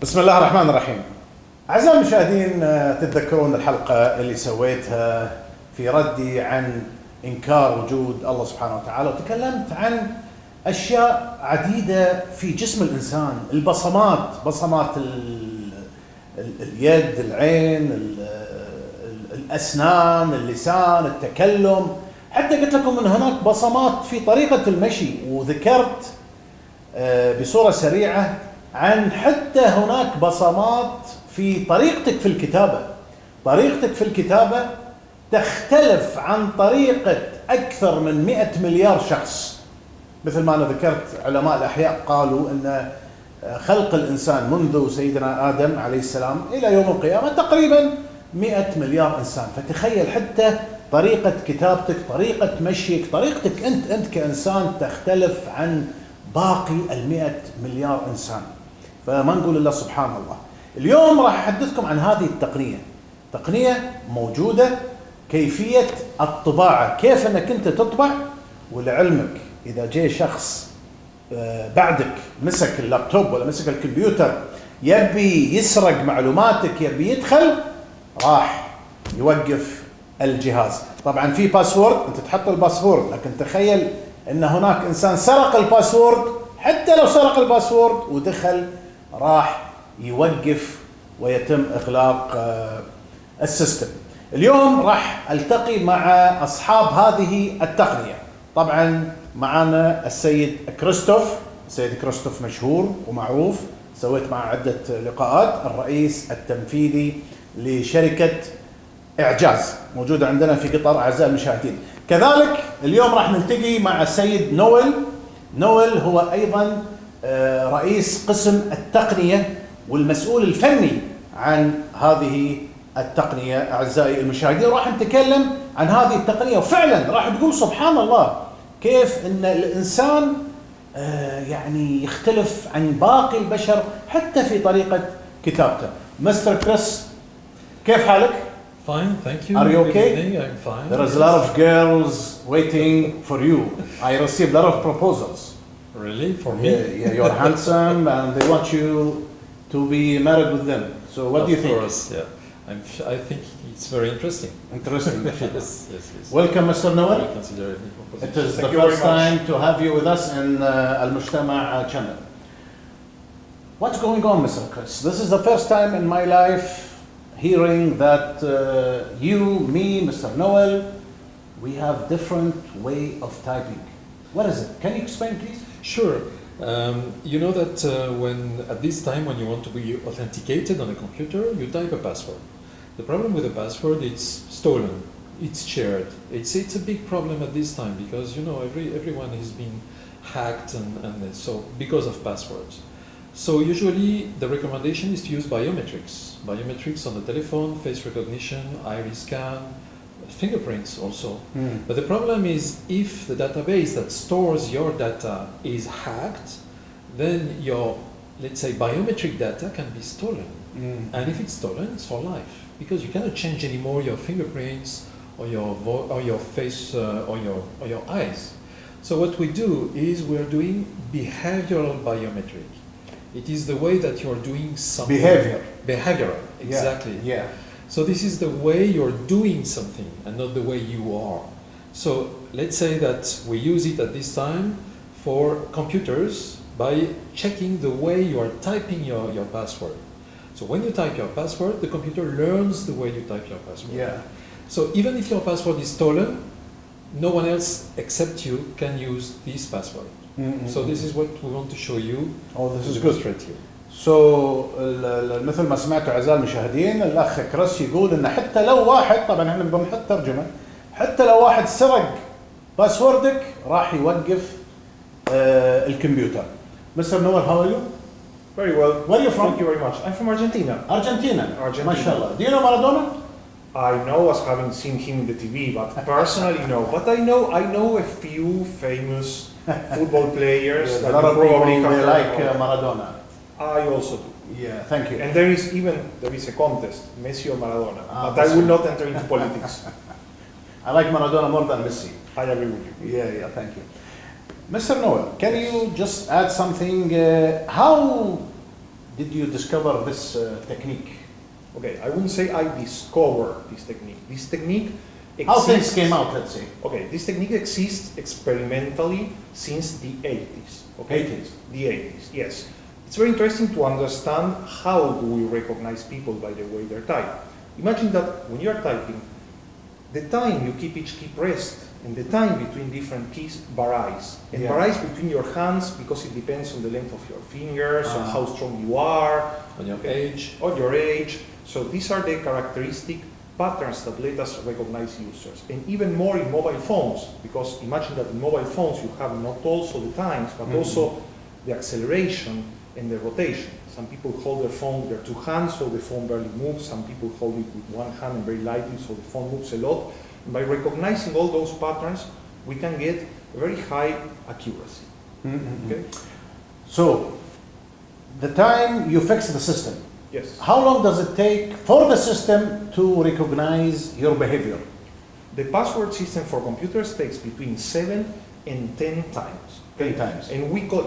بسم الله الرحمن الرحيم. أعزائي المشاهدين، تتذكرون الحلقة اللي سويتها في ردي عن إنكار وجود الله سبحانه وتعالى، وتكلمت عن أشياء عديدة في جسم الإنسان، البصمات، بصمات اليد، العين، الأسنان، اللسان، التكلم، حتى قلت لكم أن هناك بصمات في طريقة المشي، وذكرت بصورة سريعة عن حتى هناك بصمات في طريقتك في الكتابة. طريقتك في الكتابة تختلف عن طريقة أكثر من 100 مليار شخص. مثل ما أنا ذكرت، علماء الأحياء قالوا أن خلق الإنسان منذ سيدنا آدم عليه السلام إلى يوم القيامة تقريبا 100 مليار إنسان. فتخيل حتى طريقة كتابتك، طريقة مشيك، طريقتك أنت كإنسان تختلف عن باقي 100 مليار إنسان. فما نقول إلا سبحان الله. اليوم راح أحدثكم عن هذه التقنية. تقنية موجودة، كيفية الطباعة، كيف أنك أنت تطبع. ولعلمك إذا جاء شخص بعدك مسك اللابتوب ولا مسك الكمبيوتر يبي يسرق معلوماتك، يبي يدخل، راح يوقف الجهاز. طبعا في باسورد، أنت تحط الباسورد، لكن تخيل أن هناك إنسان سرق الباسورد. حتى لو سرق الباسورد ودخل راح يوقف ويتم إغلاق السيستم. اليوم راح ألتقي مع أصحاب هذه التقنية. طبعا معنا السيد كريستوف. السيد كريستوف مشهور ومعروف، سويت معه عدة لقاءات، الرئيس التنفيذي لشركة إعجاز، موجودة عندنا في قطر أعزائي المشاهدين. كذلك اليوم راح نلتقي مع السيد نويل هو أيضا رئيس قسم التقنية والمسؤول الفني عن هذه التقنية. أعزائي المشاهدين، راح نتكلم عن هذه التقنية، وفعلا راح تقول سبحان الله كيف أن الإنسان يعني يختلف عن باقي البشر حتى في طريقة كتابته. مستر كريس، كيف حالك؟ Fine, thank you. Are you okay? I'm fine. There is a lot of girls waiting for you. I received a lot of proposals. Really? For me? Yeah, you're handsome and they want you to be married with them. So what do you think? Of course, yeah. I think it's very interesting. Interesting. yes. Welcome, Mr. Noel. I consider any proposition. It is the first time to have you with us in المجتمع channel. What's going on, Mr. Chris? This is the first time in my life hearing that you, me, Mr. Noel, we have different way of typing. What is it? Can you explain, please? Sure. You know that when at this time when you want to be authenticated on a computer, you type a password. The problem with the password, it's stolen, it's shared. It's a big problem at this time because you know everyone is being hacked and so because of passwords. So usually the recommendation is to use biometrics on the telephone, face recognition, iris scan, fingerprints also. But the problem is if the database that stores your data is hacked, then your, let's say, biometric data can be stolen. And if it's stolen, it's for life because you cannot change anymore your fingerprints or your face or your eyes. So what we do is we're doing behavioral biometric. It is the way that you're doing something. Behavioral, exactly. Yeah. So this is the way you're doing something and not the way you are. So let's say that we use it at this time for computers by checking the way you are typing your password. So when you type your password, the computer learns the way you type your password. Yeah. So even if your password is stolen, no one else except you can use this password. So this is what we want to show you. Oh, this is good. So مثل ما سمعتوا أعزائي المشاهدين، الأخ كريس يقول إن حتى لو واحد، طبعا احنا بنحط ترجمة، حتى لو واحد سرق باسوردك راح يوقف الكمبيوتر. Mr. Noel, how are you? Very well. Where are you from? Thank you very much. I'm from Argentina. Argentina. ما شاء الله. Do you know Maradona? I know as having seen him in the TV, but personally no. But I know a few famous football players Yes, that a lot of probably people have like heard of. Maradona. I also do. Yeah, thank you. And there is a contest, Messi or Maradona. But I Messi. will not enter into politics. I like Maradona more than Messi. I agree with you. Yeah, thank you. Mr. Noel, can you just add something? How did you discover this technique? Okay, I wouldn't say I discovered this technique. This technique How things exists. came out, let's say. Okay, this technique exists experimentally since the 80s. Okay, 80s. The 80s, yes. It's very interesting to understand how do we recognize people by the way they're typing. Imagine that when you're typing, the time you keep each key pressed and the time between different keys varies. And Yeah. varies between your hands because it depends on the length of your fingers, on Ah. how strong you are, On your age. on your age. So these are the characteristic patterns that let us recognize users. And even more in mobile phones, because imagine that in mobile phones you have not also the times, but also the acceleration and the rotation. Some people hold their phone with their two hands, so the phone barely moves. Some people hold it with one hand and very lightly, so the phone moves a lot. And by recognizing all those patterns, we can get a very high accuracy. Okay? So, the time you fix the system, Yes. how long does it take for the system to recognize your behavior? The password system for computers takes between 7 and 10 times. 10 times. And we call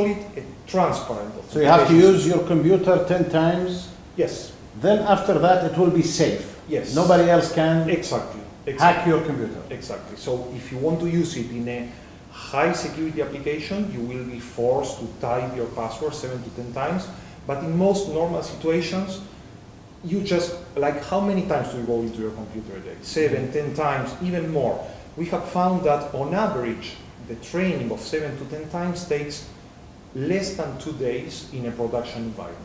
it a transparent. So you have to authentication. use your computer 10 times, Yes. then after that it will be safe. Yes. Nobody else can Exactly. hack your computer. Exactly. So if you want to use it in a high security application, you will be forced to type your password 7 to 10 times. But in most normal situations, you just, like how many times do you go into your computer a day? 7, 10 times, even more. We have found that on average, the training of 7 to 10 times takes less than 2 days in a production environment.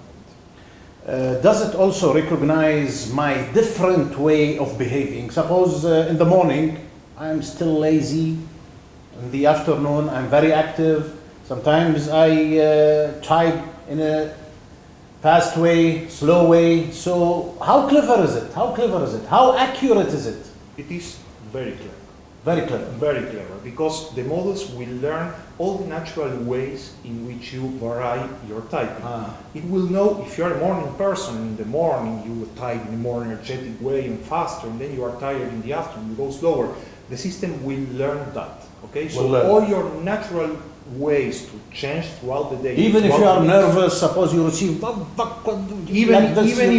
Does it also recognize my different way of behaving? Suppose in the morning I'm still lazy, in the afternoon I'm very active, sometimes I type in a fast way, slow way. So how clever is it? How clever is it? How accurate is it? It is very clever. Very clever. Very clever, because the models will learn all the natural ways in which you vary your typing. It will know if you're a morning person, in the morning you will type in a more energetic way and faster, and then you are tired in the afternoon, you go slower. The system will learn that, okay? So Will learn. all your natural ways to change throughout the day. Even if you throughout are the day, nervous, suppose you receive even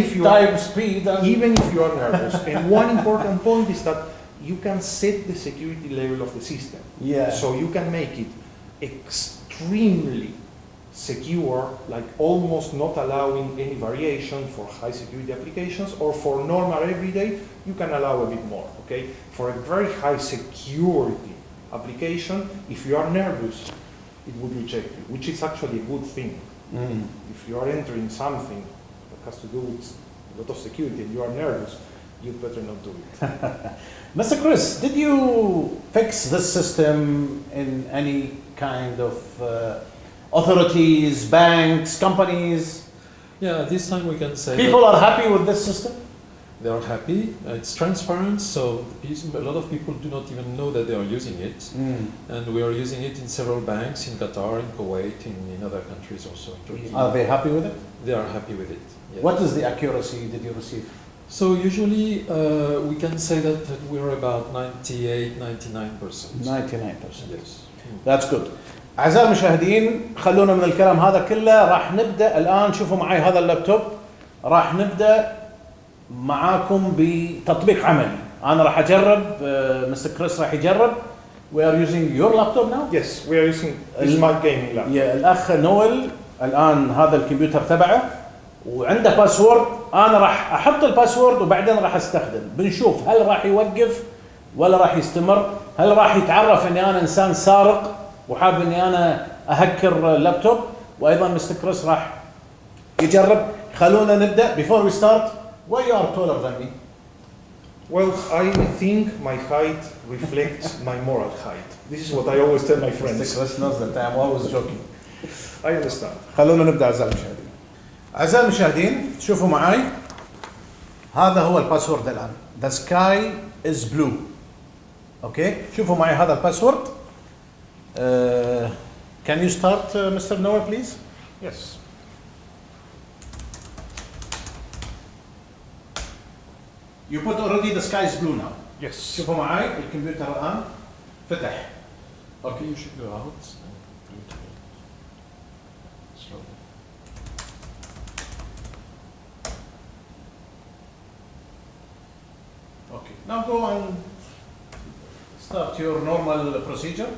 if you type speed, and even if you are nervous. And one important point is that you can set the security level of the system. yeah. So you can make it extremely secure, like almost not allowing any variation for high security applications, or for normal everyday, you can allow a bit more, okay? For a very high security application, if you are nervous, it would reject you, which is actually a good thing. If you are entering something that has to do with a lot of security and you are nervous, you'd better not do it. Mr. Chris, did you fix this system in any kind of authorities, banks, companies? Yeah, this time we can say People are happy with this system? they are happy. It's transparent, so a lot of people do not even know that they are using it. And we are using it in several banks in Qatar, in Kuwait, in other countries also. In Turkey. Are they happy with it? They are happy with it. Yeah. What is the accuracy did you receive? So usually we can say that we're about 98, 99%. 99%. Yes. That's good. أعزائي المشاهدين، خلونا من الكلام هذا كله، راح نبدأ الآن. شوفوا معي هذا اللابتوب، راح نبدأ معاكم بتطبيق عملي. أنا راح أجرب، مستر كريس راح يجرب. We are using your laptop now? Yes, we are using this my gaming laptop. الأخ نويل الآن هذا الكمبيوتر تبعه وعنده باسورد. أنا راح أحط الباسورد وبعدين راح أستخدم. بنشوف هل راح يوقف ولا راح يستمر، هل راح يتعرف إني أنا إنسان سارق وحاب إني أنا أهكر اللابتوب. وأيضا مستر كريس راح يجرب. خلونا نبدأ. Before we start, why you are taller than me? Well, I think my height reflects my moral height. This is what I always tell my Mr. friends. Chris knows that I am always joking. I understand. خلونا نبدأ أعزائي المشاهدين. أعزائي المشاهدين، شوفوا معي هذا هو الباسورد الآن. The sky is blue. Okay. شوفوا معي هذا الباسورد. Can you start, Mr. Noah, please? Yes. You put already the sky is blue now. Yes. شوفوا معي الكمبيوتر الآن فتح. Okay, you should go out. And do it slowly. Now go and start your normal procedure.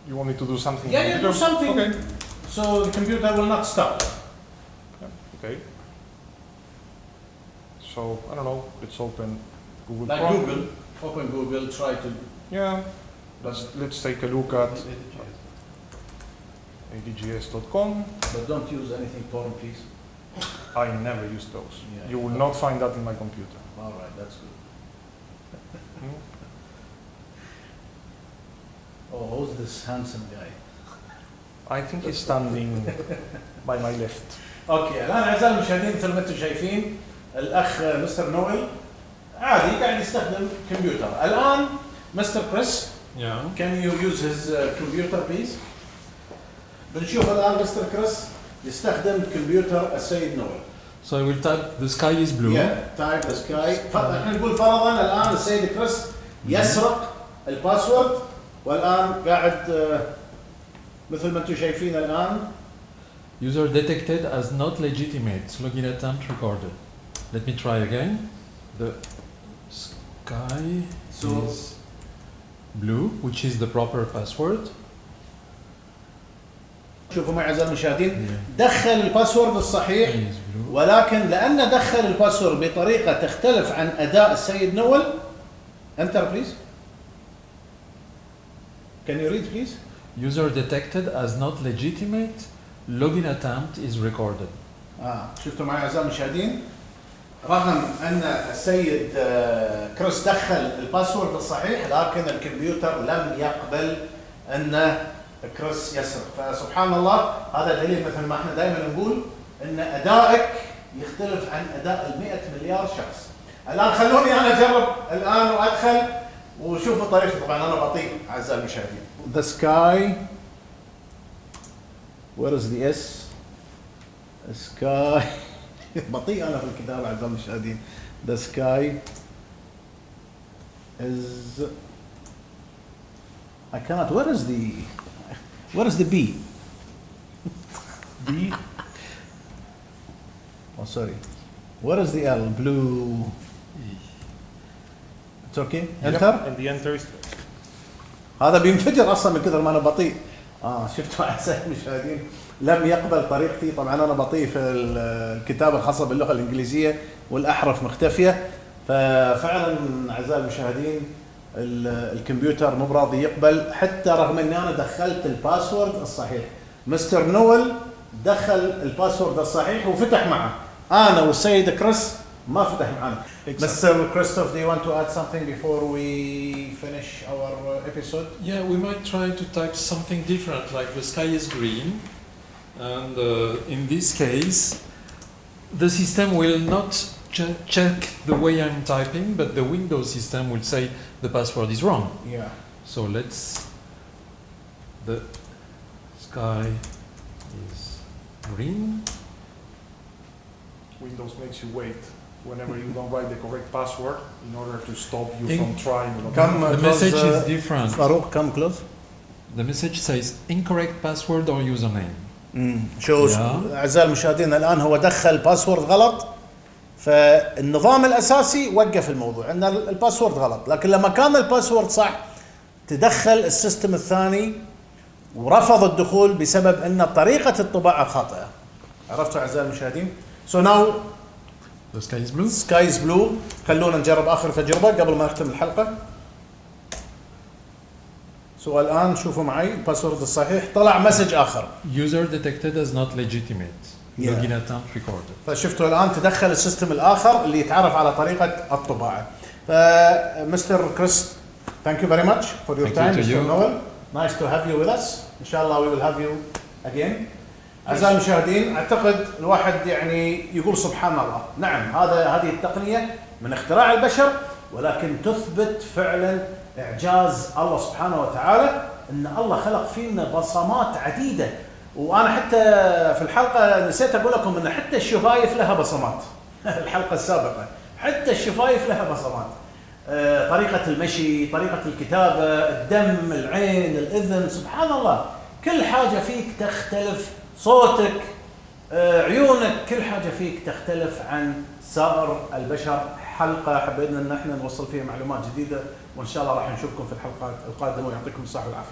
You want me to do something? Yeah, you do something. Okay. So the computer will not stop. Yeah, okay. So, I don't know, let's open Google Like Chrome. Google, open Google, try to... Yeah, let's take a look at adgs.com. But don't use anything porn, please. I never use those. Yeah. You will not find that in my computer. All right, that's good. Hmm? Oh, who's this handsome guy? I think he's standing by my left. اوكي الان اعزائي المشاهدين مثل ما انتم شايفين الاخ مستر نويل عادي قاعد يستخدم كمبيوتر. الان مستر كريس Yeah. can you use his computer please؟ بنشوف الان مستر كريس يستخدم كمبيوتر السيد نويل. So I will type the sky is blue. Yeah, type the sky. احنا نقول فرضا الان السيد كريس يسرق الباسورد والان قاعد مثل ما انتم شايفين الان. User detected as not legitimate. Login attempt recorded. Let me try again. The sky is blue, which is the proper password. شوفوا معي اعزائي المشاهدين دخل الباسورد الصحيح Sky is blue. ولكن لأن دخل الباسورد بطريقة تختلف عن أداء السيد نويل. Enter please. Can you read please? User detected as not legitimate. Login attempt is recorded. شفتوا معي أعزائي المشاهدين رغم أن السيد كريس دخل الباسورد الصحيح لكن الكمبيوتر لم يقبل أن كريس يسرق. فسبحان الله هذا دليل مثل ما احنا دائما نقول أن أدائك يختلف عن أداء 100 مليار شخص. الآن خلوني أنا أجرب الآن وأدخل وشوفوا طريقتي. طبعا أنا بطيء أعزائي المشاهدين. The sky. Where is the S? The sky. بطيء أنا في الكتابة أعزائي المشاهدين. The sky is. I cannot. Where is the B? B. Oh, sorry. Where is the L? Blue. It's okay. Enter. And the enter is... هذا بينفجر اصلا من كثر ما انا بطيء. شفتوا اعزائي المشاهدين لم يقبل طريقتي. طبعا انا بطيء في الكتابه الخاصه باللغه الانجليزيه والاحرف مختفيه. ففعلا اعزائي المشاهدين الكمبيوتر مو راضي يقبل حتى رغم اني انا دخلت الباسورد الصحيح. مستر نويل دخل الباسورد الصحيح وفتح معه. انا والسيد كريس ما فتح معنا. Mr. Keristof, do you want to add something before we finish our episode? Yeah, we might try to type something different, like the sky is green, and in this case, the system will not check the way I'm typing, but the Windows system will say the password is wrong. Yeah. So the sky is green. Windows makes you wait whenever you don't write the correct password in order to stop you from trying. The message is different. Farouk, come close. The message says incorrect password or username. شو أعزائي المشاهدين الآن هو دخل باسورد غلط فالنظام الأساسي وقف الموضوع أن الباسورد غلط. لكن لما كان الباسورد صح تدخل السيستم الثاني ورفض الدخول بسبب أن طريقة الطباعة خاطئة. عرفتوا أعزائي المشاهدين؟ So now the sky is blue. Sky is blue. خلونا نجرب آخر تجربة قبل ما نختم الحلقة. الآن شوفوا معي الباسورد الصحيح طلع مسج آخر. User detected as not legitimate. Login attempt recorded. فشفتوا الآن تدخل السيستم الآخر اللي يتعرف على طريقة الطباعة. مستر كريس, thank you very much for your time, Mr. Noel. Nice to have you with us. إن شاء الله we will have you again. أعزائي المشاهدين أعتقد الواحد يعني يقول سبحان الله. نعم هذه التقنية من اختراع البشر ولكن تثبت فعلا إعجاز الله سبحانه وتعالى أن الله خلق فينا بصمات عديدة. وأنا حتى في الحلقة نسيت أقول لكم أن حتى الشفايف لها بصمات. الحلقة السابقة حتى الشفايف لها بصمات. طريقة المشي، طريقة الكتابة، الدم، العين، الأذن، سبحان الله كل حاجة فيك تختلف. صوتك عيونك كل حاجة فيك تختلف عن سائر البشر. حلقة حبينا ان احنا نوصل فيها معلومات جديدة، وان شاء الله راح نشوفكم في الحلقات القادمة، ويعطيكم الصحة والعافية.